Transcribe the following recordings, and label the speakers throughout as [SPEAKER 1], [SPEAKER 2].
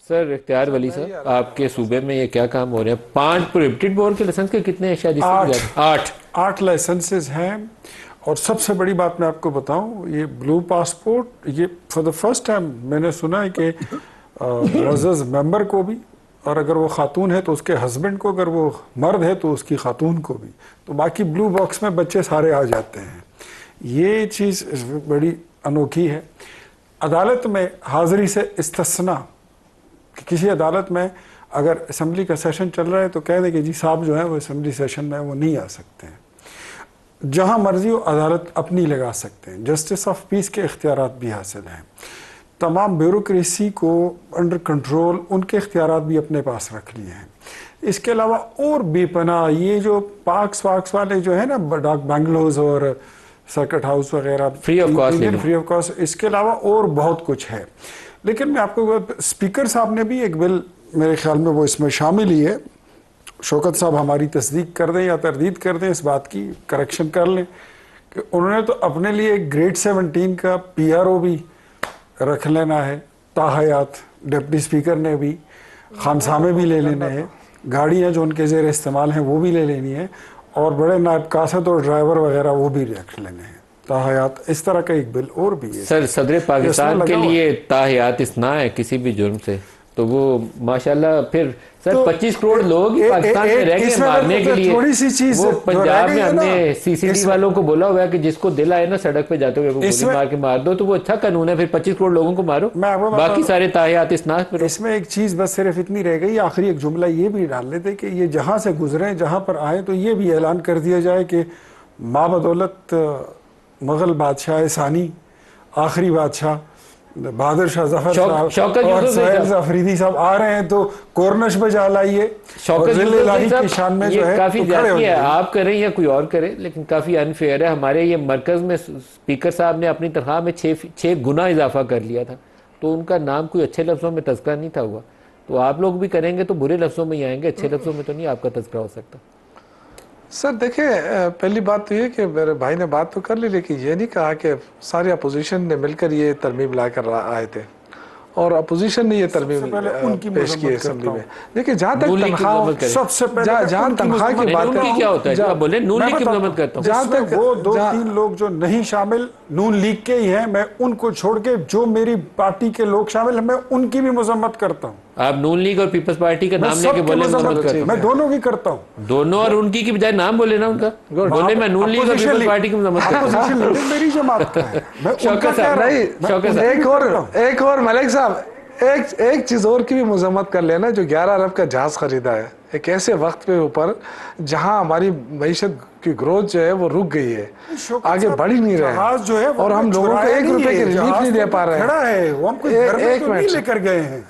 [SPEAKER 1] سر اختیار ولی صاحب، آپ کے صوبے میں یہ کیا کام ہو رہے ہیں؟ 5 پروہیبٹڈ بور کے لائسنس کے کتنے ہیں شاید؟
[SPEAKER 2] 8 لائسنسز ہیں. اور سب سے بڑی بات میں آپ کو بتاؤں، یہ بلو پاسپورٹ، یہ فار دا فرسٹ ٹائم میں نے سنا ہے کہ معزز ممبر کو بھی، اور اگر وہ خاتون ہے تو اس کے ہسبینڈ کو، اگر وہ مرد ہے تو اس کی خاتون کو بھی، تو باقی بلو باکس میں بچے سارے آ جاتے ہیں. یہ چیز بڑی انوکھی ہے. عدالت میں حاضری سے استثناء، کہ کسی عدالت میں اگر اسمبلی کا سیشن چل رہا ہے تو کہہ دیں کہ جی صاحب جو ہیں وہ اسمبلی سیشن میں وہ نہیں آ سکتے ہیں. جہاں مرضی وہ عدالت اپنی لگا سکتے ہیں. جسٹس آف پیس کے اختیارات بھی حاصل ہیں. تمام بیوروکریسی کو انڈر کنٹرول ان کے اختیارات بھی اپنے پاس رکھ لیے ہیں. اس کے علاوہ اور بے پناہ یہ جو پارکس والے جو ہے نا، ڈاک بنگلوز اور سرکٹ ہاؤس وغیرہ،
[SPEAKER 1] فری آف
[SPEAKER 2] کاسٹ، اس کے علاوہ اور بہت کچھ ہے. لیکن میں آپ کو اسپیکر صاحب نے بھی ایک بل میرے خیال میں وہ اس میں شامل ہی ہے. شوکت صاحب ہماری تصدیق کر دیں یا تردید کر دیں اس بات کی، کریکشن کر لیں، کہ انہوں نے تو اپنے لیے گریڈ 17 کا PRO بھی رکھ لینا ہے تاحیات. ڈپٹی اسپیکر نے بھی خانسامے بھی لے لینے ہیں، گاڑیاں جو ان کے زیر استعمال ہیں وہ بھی لے لینی ہے، اور بڑے نائب کاسد اور ڈرائیور وغیرہ وہ بھی رکھ لینے ہیں تاحیات. اس طرح کا ایک بل اور بھی ہے.
[SPEAKER 1] سر صدر پاکستان کے لیے تاحیات اثناء ہے کسی بھی جرم سے، تو وہ ماشاءاللہ پھر سر 25 کروڑ لوگ پاکستان میں رہ گئے مارنے کے لیے.
[SPEAKER 2] تھوڑی سی چیز
[SPEAKER 1] وہ پنجاب میں ہم نے CCTV والوں کو بولا ہوا ہے کہ جس کو دل آئے نا سڑک پہ جاتے ہوئے گولی مار کے مار دو، تو وہ اچھا قانون ہے. پھر 25 کروڑ لوگوں کو مارو، باقی سارے تاحیات اثناء پہ.
[SPEAKER 2] اس میں ایک چیز بس صرف اتنی رہ گئی، آخری ایک جملہ یہ بھی ڈال لیتے کہ یہ جہاں سے گزریں جہاں پر آئیں تو یہ بھی اعلان کر دیا جائے کہ ماں بدولت مغل بادشاہ ثانی، آخری بادشاہ بہادر شاہ ظفر صاحب اور سہیل افریدی صاحب آ رہے ہیں تو کورنش پہ جا لائیے.
[SPEAKER 1] شوکت
[SPEAKER 2] الہی کی شان میں جو ہے
[SPEAKER 1] کافی زیادتی ہے، آپ کریں یا کوئی اور کرے، لیکن کافی انفیئر ہے. ہمارے یہ مرکز میں اسپیکر صاحب نے اپنی تنخواہ میں 6 گنا اضافہ کر لیا تھا، تو ان کا نام کوئی اچھے لفظوں میں تذکرہ نہیں تھا ہوا. تو آپ لوگ بھی کریں گے تو برے لفظوں میں ہی آئیں گے، اچھے لفظوں میں تو نہیں آپ کا تذکرہ ہو سکتا.
[SPEAKER 3] سر دیکھیں، پہلی بات تو یہ کہ میرے بھائی نے بات تو کر لی، لیکن یہ نہیں کہا کہ ساری اپوزیشن نے مل کر یہ ترمیم لا کر آئے تھے اور اپوزیشن نے یہ ترمیم پیش کی اسمبلی میں. دیکھیں جہاں تک تنخواہ،
[SPEAKER 2] سب سے پہلے
[SPEAKER 3] جہاں تنخواہ کی بات ہے،
[SPEAKER 1] کیا ہوتا ہے جب بولے نون لیگ کی مذمت کرتا ہوں،
[SPEAKER 2] جہاں تک وہ 2-3 لوگ جو نہیں شامل نون لیگ کے ہی ہیں، میں ان کو چھوڑ کے جو میری پارٹی کے لوگ شامل ہیں میں ان کی بھی مذمت کرتا ہوں.
[SPEAKER 1] آپ نون لیگ اور پیپلز پارٹی کا نام لے کے بولے مذمت کرتا ہوں.
[SPEAKER 2] میں دونوں کی کرتا ہوں.
[SPEAKER 1] دونوں اور ان کی بجائے نام بولے نا ان کا، بولے میں نون لیگ اور پیپلز پارٹی کی مذمت کرتا ہوں.
[SPEAKER 2] میری جماعت کا ہے.
[SPEAKER 1] شوکت صاحب
[SPEAKER 3] ایک اور ملک صاحب ایک چیز اور کی بھی مذمت کر لینا، جو 11 ارب کا جہاز خریدا ہے ایک ایسے وقت پہ اوپر جہاں ہماری معیشت کی گروتھ جو ہے وہ رک گئی ہے، آگے بڑھ ہی نہیں رہے، اور ہم لوگوں کو 1 روپے کی ریلیف نہیں دے پا رہے ہیں.
[SPEAKER 2] وہ ہم کوئی گھر میں تو نہیں لے کر گئے ہیں،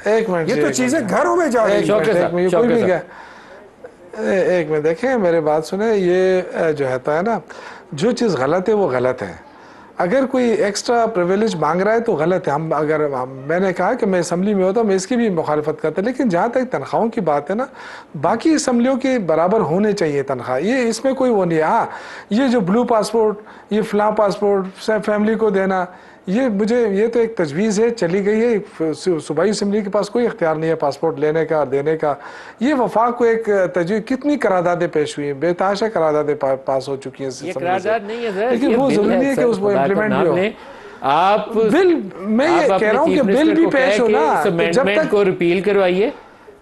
[SPEAKER 2] یہ تو چیزیں گھروں میں جا رہی ہیں.
[SPEAKER 3] ایک میں دیکھیں میرے بات سنیں، یہ جو ہے نا جو چیز غلط ہے وہ غلط ہے. اگر کوئی ایکسٹرا پریویلیج مانگ رہا ہے تو غلط ہے. میں نے کہا کہ میں اسمبلی میں ہوتا ہوں، میں اس کی بھی مخالفت کرتا، لیکن جہاں تک تنخواہوں کی بات ہے نا، باقی اسمبلیوں کے برابر ہونے چاہیے تنخواہ. یہ اس میں کوئی وہ نہیں ہے. ہاں یہ جو بلو پاسپورٹ، یہ فلاں پاسپورٹ فیملی کو دینا، یہ تو ایک تجویز ہے، چلی گئی ہے. صوبائی اسمبلی کے پاس کوئی اختیار نہیں ہے پاسپورٹ لینے کا دینے کا. یہ وفاق کو ایک تجویز، کتنی قراردادیں پیش ہوئی ہیں، بے تحاشا قراردادیں پاس ہو چکی ہیں،
[SPEAKER 1] یہ قرارداد نہیں ہے سر،
[SPEAKER 3] لیکن وہ ضروری نہیں ہے کہ اس کو امپلیمنٹ بھی ہو.
[SPEAKER 1] آپ
[SPEAKER 3] بل، میں یہ کہہ رہا ہوں کہ بل بھی پیش ہو نا،
[SPEAKER 1] جب تک کو ریپیل کروائیے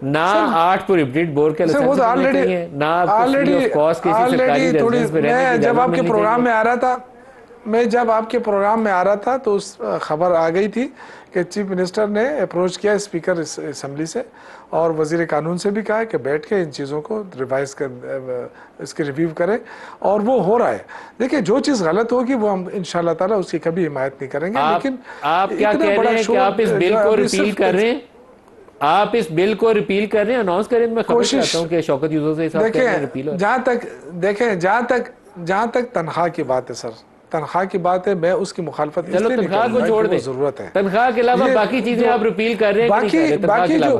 [SPEAKER 1] نہ 8 پروہیبٹڈ بور کے لائسنس ملنے چاہیے، نہ آپ فری آف کاسٹ کسی سرکاری ریزیڈنس پہ رہنے کی اجازت ملنی چاہیے.
[SPEAKER 3] جب آپ کے پروگرام میں آ رہا تھا تو اس خبر آ گئی تھی کہ چیف منسٹر نے اپروچ کیا اسپیکر اسمبلی سے اور وزیر قانون سے بھی کہا کہ بیٹھ کے ان چیزوں کو ریوائز کر، اس کے ریویو کریں، اور وہ ہو رہا ہے. دیکھیں جو چیز غلط ہوگی وہ ہم انشاءاللہ تعالیٰ اس کی کبھی حمایت نہیں کریں گے. لیکن
[SPEAKER 1] آپ کیا کہہ رہے ہیں کہ آپ اس بل کو ریپیل کر رہے ہیں؟ آپ اس بل کو ریپیل کر رہے ہیں، اناؤنس کریں. میں خبر چاہتا ہوں کہ شوکت یوسف سے صاحب کہہ رہے ہیں ریپیل.
[SPEAKER 3] جہاں تک تنخواہ کی بات ہے سر، تنخواہ کی بات ہے، میں اس کی مخالفت اس
[SPEAKER 1] چلو
[SPEAKER 3] لیے نہیں
[SPEAKER 1] تنخواہ کو چھوڑ دیں،
[SPEAKER 3] ضرورت ہے.
[SPEAKER 1] تنخواہ کے علاوہ باقی چیزیں آپ ریپیل کر رہے ہیں کہ نہیں کر رہے؟ تنخواہ کے علاوہ